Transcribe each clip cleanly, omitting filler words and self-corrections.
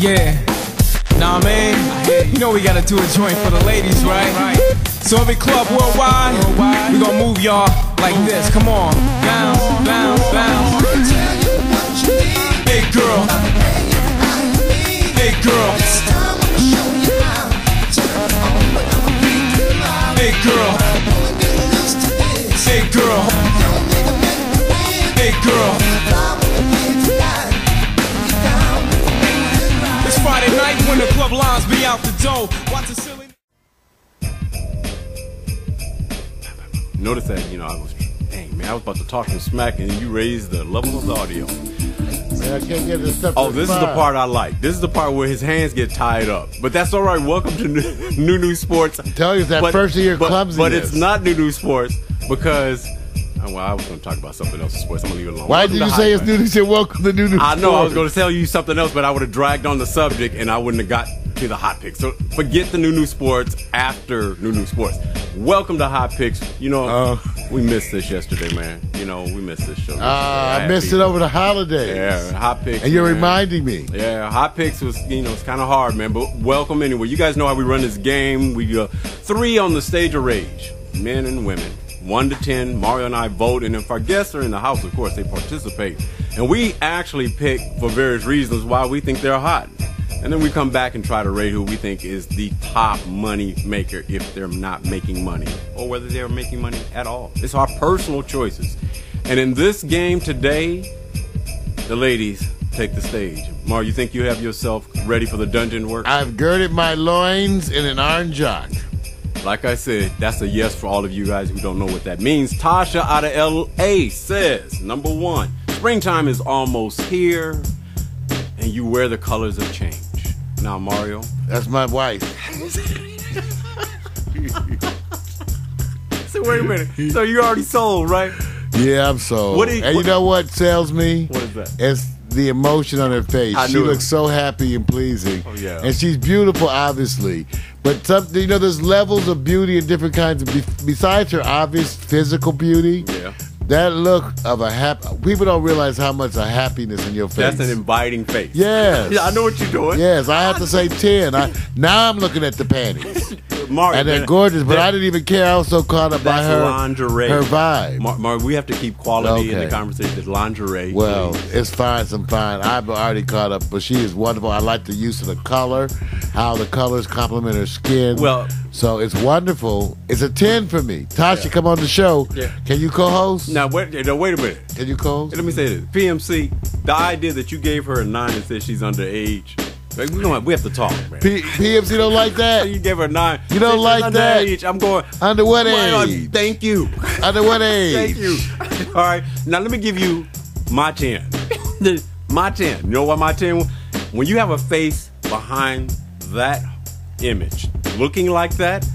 Yeah, nah man, you know we gotta do a joint for the ladies, right? So every club worldwide, we gonna move y'all like this. Come on, bounce, bounce, bounce. Hey girl, hey girl, hey girl, hey girl, hey girl. It's Friday night when the club lines be out the door. Watch the silly. Notice that, I was, dang man, I was about to talk some smack and you raised the level of the audio. Man, I can't get this stuff. Oh, this is the part I like. This is the part where his hands get tied up. But that's all right. Welcome to New Sports. I'm telling you, it's that first of your clumsiness. But it's not New Sports because, well, I was going to talk about something else in sports. I'm going to leave it alone. Why did you say it's New? You said welcome to New Sports. I know I was going to tell you something else, but I would have dragged on the subject and I wouldn't have got to the hot picks. So forget the New Sports after New Sports. Welcome to Hot Picks. We missed this yesterday, man. We missed this show. I missed it over the holidays. Yeah, Hot Picks. And you're reminding me. Yeah, Hot Picks was, it's kind of hard, man. But welcome anyway. You guys know how we run this game. We 3 on the stage of rage, men and women. 1 to 10. Mario and I vote, and if our guests are in the house, of course, they participate. And we actually pick for various reasons why we think they're hot. And then we come back and try to rate who we think is the top money maker if they're not making money, or whether they're making money at all. It's our personal choices. And in this game today, the ladies take the stage. Mar, you think you have yourself ready for the dungeon work? I've girded my loins in an iron jock. Like I said, that's a yes for all of you guys who don't know what that means. Tasha out of L.A. says, number 1, springtime is almost here, and you wear the colors of change. Now, Mario. That's my wife. So wait a minute. So you already sold, right? Yeah, I'm sold. You know what sells me? What is that? It's the emotion on her face. She looks so happy and pleasing. Oh, yeah. And she's beautiful, obviously. But there's levels of beauty and different kinds of. Besides her obvious physical beauty. Yeah. That look of a people don't realize how much of happiness in your face. That's an inviting face. Yes. Yeah, I know what you're doing. Yes, I have to say 10. Now I'm looking at the panties. Mario, and they're gorgeous, but I didn't even care. I was so caught up by her lingerie. Her vibe. Mario, we have to keep quality in the conversation. It's lingerie. Well, it's fine, some fine. I've already caught up, but she is wonderful. I like the use of the color, how the colors complement her skin. Well, so it's wonderful. It's a 10 for me. Tasha, come on the show. Yeah. Can you co-host? Now, wait a minute. Can you co-host? Let me say this. PMC, the idea that you gave her a 9 and said she's underage, we have to talk, man. PMC don't like that? You gave her a 9. You don't like that? Age. I'm going. Under what age? Thank you. Under what age? Thank you. All right. Now, let me give you my 10. My 10. You know what my 10 was? When you have a face behind that image, looking like that,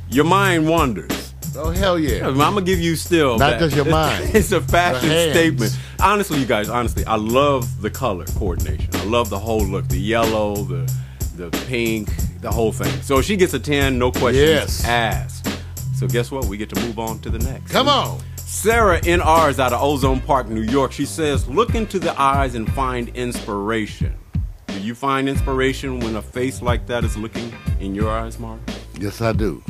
your mind wanders. Oh, hell yeah. I'm going to give you still. Not just your mind. It's a fashion statement. Honestly, you guys, I love the color coordination. I love the whole look. The yellow, the pink, the whole thing. So she gets a 10, no questions asked. So guess what? We get to move on to the next. Come on. Sarah NR is out of Ozone Park, New York. She says, look into the eyes and find inspiration. Do you find inspiration when a face like that is looking in your eyes, Mark? Yes, I do.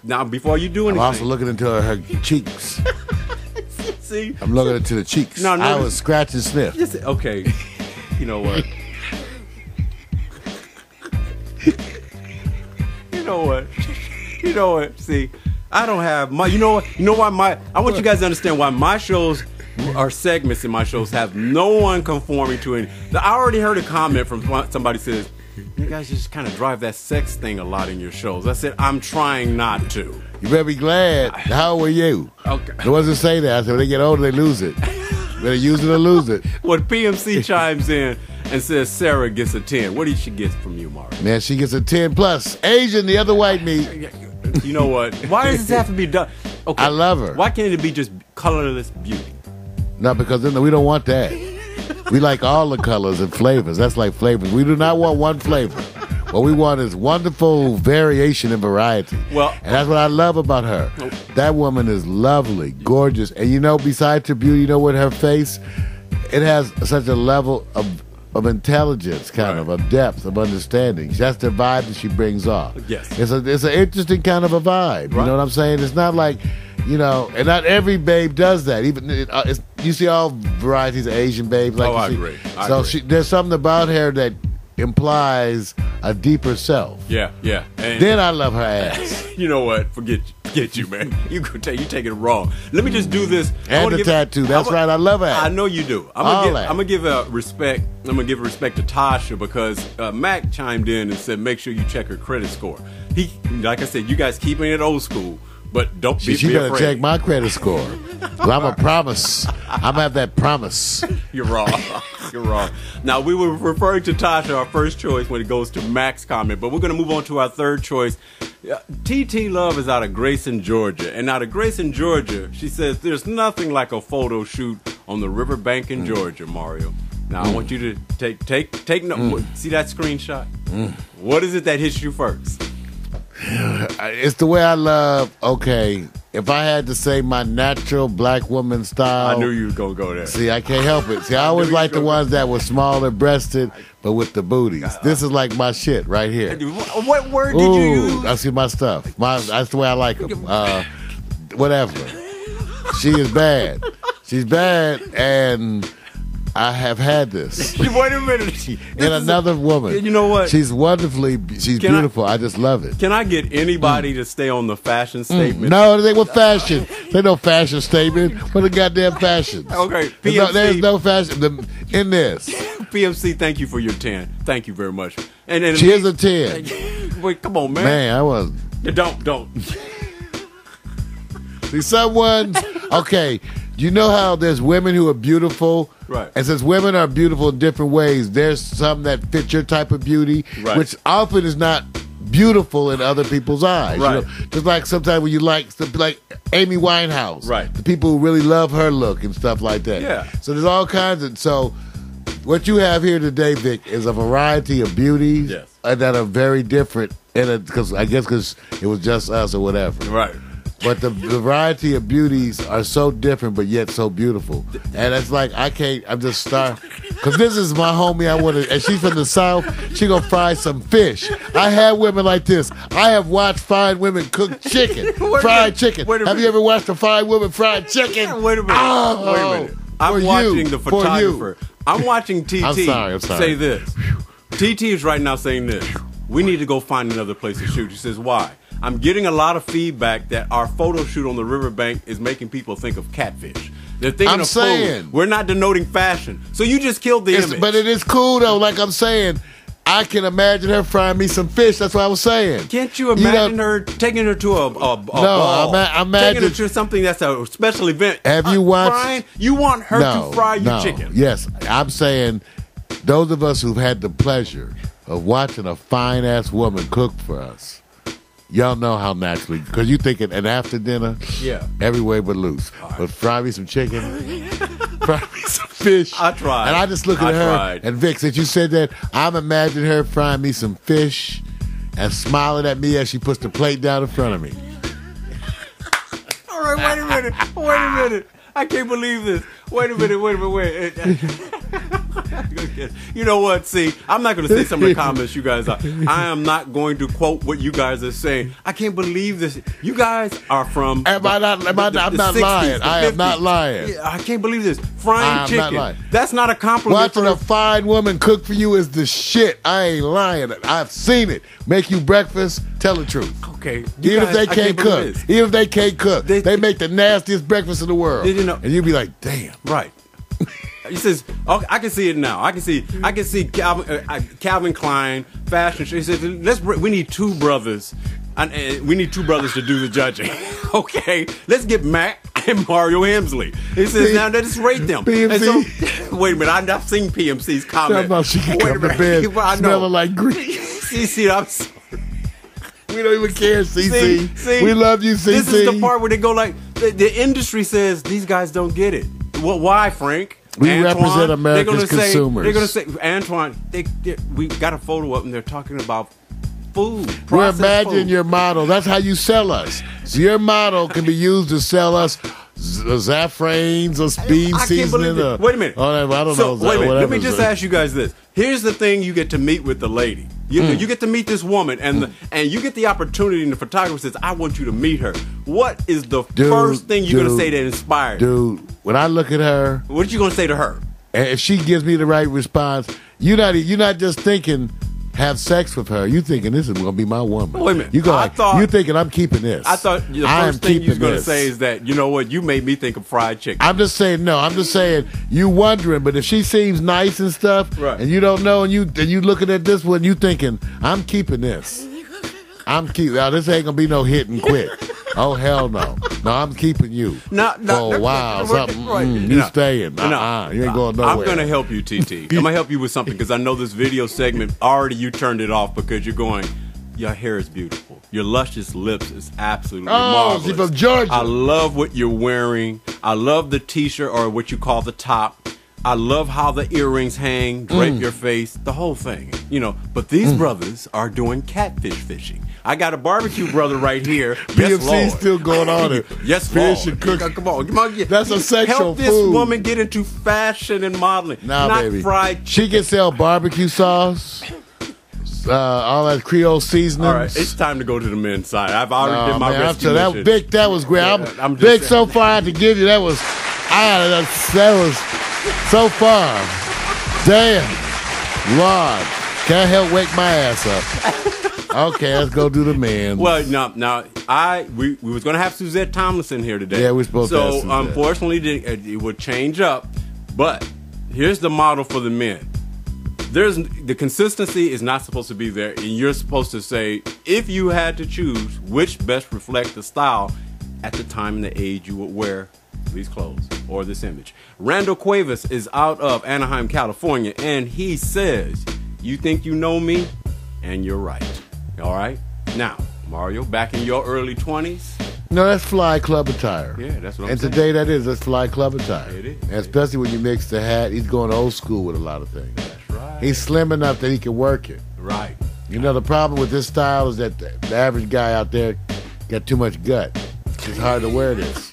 Now, before you do anything, I'm also looking into her cheeks. See, I'm looking into the cheeks. No, I was scratch and sniff. Okay, you know what? You know what? See, I don't have my. You know what? You know why my? I want you guys to understand why my shows. Our segments in my shows have no one conforming to any. I already heard a comment from somebody says, you guys just kind of drive that sex thing a lot in your shows. I said, I'm trying not to. You better be glad. How old were you? Okay. It wasn't say that. I said, when they get older, they lose it. Better use it or lose it. When PMC chimes in and says Sarah gets a 10, what did she get from you, Mark? Man, she gets a 10 plus. Asian, the other white meat. You know what? Why does this have to be done? Okay. I love her. Why can't it be just colorless beauty? No, because then we don't want that. We like all the colors and flavors. That's like flavors. We do not want one flavor. What we want is wonderful variation and variety. Well, and that's what I love about her. That woman is lovely, gorgeous. And besides her beauty, what her face, it has such a level of of intelligence, kind of depth, of understanding. That's the vibe that she brings off. Yes. It's an interesting kind of a vibe. You know what I'm saying? It's not like, you know, and not every babe does that. Even you see all varieties of Asian babes. Like I agree. There's something about her that implies a deeper self. Yeah. And then I love her ass. You know what? Forget you, man. You take it wrong. Let me just do this. And the tattoo. That's right. I love her ass. I know you do. I'm gonna give respect. I'm gonna give respect to Tasha because Mac chimed in and said, make sure you check her credit score. He, like I said, you guys keeping it old school. But don't be You better afraid. check my credit score. I'm a promise. I'm gonna have that promise. You're wrong. You're wrong. Now, we were referring to Tasha, our first choice, when it goes to Mac's comment, but we're going to move on to our third choice. TT Love is out of Grayson, Georgia. And out of Grayson, Georgia, she says, there's nothing like a photo shoot on the riverbank in Georgia, Mario. Now, I want you to take note. See that screenshot? What is it that hits you first? It's the way I love. Okay, if I had to say my natural black woman style, I knew you was gonna go there. See, I can't help it. See, I always like the ones that were smaller breasted, but with the booties. This is like my shit right here. What word did you use? I see my stuff. That's the way I like them. Whatever. She is bad. She's bad, and I have had this. Wait a minute. In another woman. You know what? She's beautiful. I just love it. Can I get anybody to stay on the fashion statement? No, they were fashion. There's no fashion statement. What a goddamn fashion. Okay, PMC. There's no fashion in this. PMC, thank you for your 10. Thank you very much. And she is a 10. Wait, come on, man. Man, I was. Don't. See, someone. Okay, you know how there's women who are beautiful. Right. And since women are beautiful in different ways, there's some that fit your type of beauty, which often is not beautiful in other people's eyes. Right. You know? Just like sometimes when you like Amy Winehouse. Right. The people who really love her look and stuff like that. Yeah. So there's all kinds of. So what you have here today, Vic, is a variety of beauties that are very different. Because it was just us or whatever. Right. But the variety of beauties are so different, but yet so beautiful. And it's like, I'm just starved. Because this is my homie and she's from the South, she gonna fry some fish. I have women like this. I have watched fine women cook chicken, fried chicken. Have you ever watched a fine woman fried chicken? Wait a minute. Oh, wait a minute. I'm watching the photographer. I'm watching TT I'm sorry. say this. TT is right now saying this. We need to go find another place to shoot. She says, why? I'm getting a lot of feedback that our photo shoot on the riverbank is making people think of catfish. They're thinking of food. We're not denoting fashion. So you just killed the image. But it is cool, though. Like I'm saying, I can imagine her frying me some fish. That's what I was saying. Can't you imagine her taking her to a ball? Imagine taking her to something that's a special event. Have you watched? Frying, you want her to fry your chicken. Yes. I'm saying those of us who've had the pleasure of watching a fine-ass woman cook for us, y'all know how naturally, because you thinking an after dinner, every way but loose. Right. But fry me some chicken, fry me some fish. I tried. And I just look at her, and Vic, since you said that, I'm imagining her frying me some fish and smiling at me as she puts the plate down in front of me. All right, wait a minute. I can't believe this. Wait a minute. You know what? See, I'm not going to say some of the comments you guys are. I am not going to quote what you guys are saying. I can't believe this. You guys are from. I'm not lying. I am not lying. I can't believe this. Frying chicken. Not that's not a compliment. Watching a fine woman cook for you is the shit. I ain't lying. I've seen it. Make you breakfast. Tell the truth. Okay. Even if they can't cook. They make the nastiest breakfast in the world. Did you know? And you be like, damn. Right. He says, okay, I can see it now. I can see Calvin Klein fashion show. He says, we need two brothers. We need two brothers to do the judging. Okay, let's get Mac and Mario Hemsley. He says, now let's rate them. PMC. So, wait a minute, I've seen PMC's comment. About she can come to bed smelling like grease. CC, I'm sorry. We don't even care, CC. See, we love you, CC. This is the part where they go like, the industry says these guys don't get it. Well, why, Frank? We represent America's consumers. They're going to say, Antoine, we got a photo of them. They're talking about food. We're imagining your model. That's how you sell us. So your model can be used to sell us Zafranes or speed seasoning. Wait a minute. I don't so, know. Wait a minute. Let me just ask you guys this. Here's the thing: you get to meet with the lady. You get to meet this woman, and you get the opportunity. And the photographer says, "I want you to meet her." What is the first thing you're gonna say that inspires? Dude, when I look at her, what are you gonna say to her? And if she gives me the right response, you're not just thinking have sex with her. You thinking this is gonna be my woman? Wait a minute. You thinking I'm keeping this? I thought the first thing you was gonna say is that, you know what, you made me think of fried chicken. I'm just saying you wondering, but if she seems nice and stuff, right, and you don't know, and you looking at this one, you thinking I'm keeping this. Now this ain't gonna be no hit and quit. Oh hell no! No, I'm keeping you for a while. You staying? You ain't going nowhere. I'm gonna help you, TT. I'm gonna help you with something because I know this video segment already. You turned it off because you're going. Your hair is beautiful. Your luscious lips is absolutely marvelous. She's from Georgia. I love what you're wearing. I love the t-shirt or what you call the top. I love how the earrings hang, drape your face, the whole thing. But these brothers are doing catfish fishing. I got a barbecue brother right here. Yes, BMC still going on it. Yes, fish Lord. and cooking. Come on. That's a sexual Help this food. woman get into fashion and modeling. Nah, not baby. fried chicken. She can sell barbecue sauce, all that Creole seasonings. All right, it's time to go to the men's side. I've already did my rescue mission. Vic, that was great. I'm Vic, just so far I had to give you. That was so far. Damn. Lord. Can't help wake my ass up. Okay, let's go do the man. Well, now we was gonna have Suzette Tomlinson here today. Yeah, we're supposed to have So Suzette. unfortunately, it would change up. But here's the model for the men. The consistency is not supposed to be there, and you're supposed to say, if you had to choose, which best reflect the style at the time and the age you would wear these clothes or this image. Randal Cuevas is out of Anaheim, California, and he says, "You think you know me, and you're right." All right. Now, Mario, back in your early 20s. No, that's fly club attire. Yeah, that's what I'm saying. And today that's fly club attire. It is. And especially when you mix the hat, he's going old school with a lot of things. That's right. He's slim enough that he can work it. Right. You know, the problem with this style is that the average guy out there got too much gut. It's hard to wear this.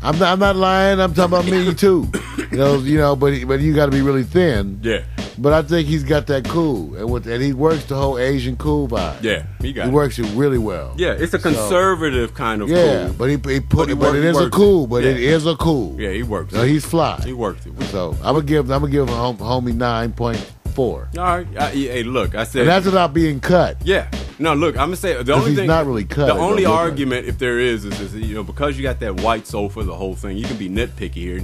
I'm not lying. I'm talking about me too. But you got to be really thin. Yeah. But I think he's got that cool, and he works the whole Asian cool vibe. Yeah, he works it really well. Yeah, it's a conservative kind of yeah, cool. but it is a cool. Yeah, he works. So he's fly. He works it. So I'm gonna give homie 9.4. All right. Hey, look, I said, and that's without being cut. Yeah. No, look, I'm gonna say the only he's thing. Not really cut. The only argument, if there is because you got that white sofa, the whole thing. You can be nitpicky here.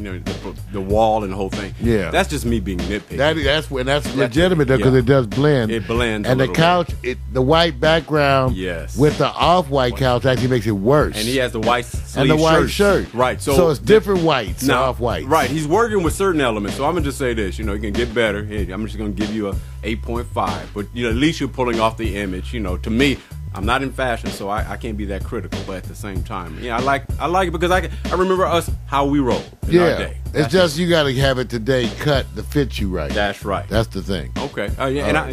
The wall and the whole thing. Yeah. That's just me being nitpicky. That's legitimate because it does blend. It blends. And the couch, the white background, yes, with the off-white couch actually makes it worse. And he has the white sleeve and the white shirt. Right. So it's different whites, now off-whites. Right. He's working with certain elements. So I'm gonna just say this. You can get better. Hey, I'm just gonna give you a 8.5. But at least you're pulling off the image. To me, I'm not in fashion, so I can't be that critical. But at the same time, I like it because I remember how we roll in our day. It's just you got to have it today cut to fit you right. That's right. That's the thing. Okay.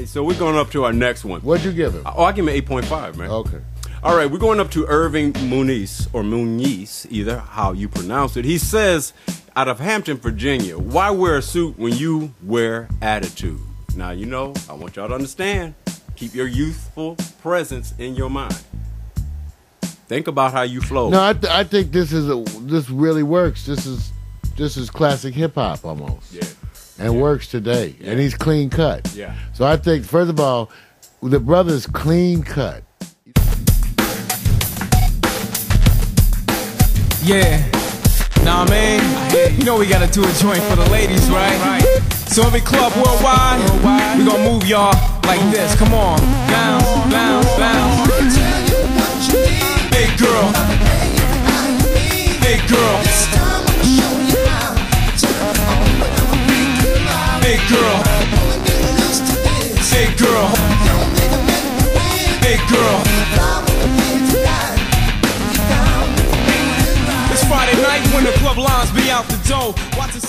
So we're going up to our next one. What'd you give him? I give him 8.5, man. Okay. All right, we're going up to Irving Muniz, either how you pronounce it. He says, out of Hampton, Virginia, why wear a suit when you wear attitude? Now, I want y'all to understand. Keep your youthful presence in your mind. Think about how you flow. No, I think this really works. This is classic hip hop almost. Yeah. And works today. Yeah. And he's clean cut. Yeah. So I think first of all, the brother's clean cut. Yeah. Nah, man. We gotta do a joint for the ladies, right? So every club worldwide, we gonna move y'all like this. Come on, bounce, bounce, bounce. Big girl, big girl, big girl, big girl, big girl. It's Friday night when the club lines be out the door. Watch the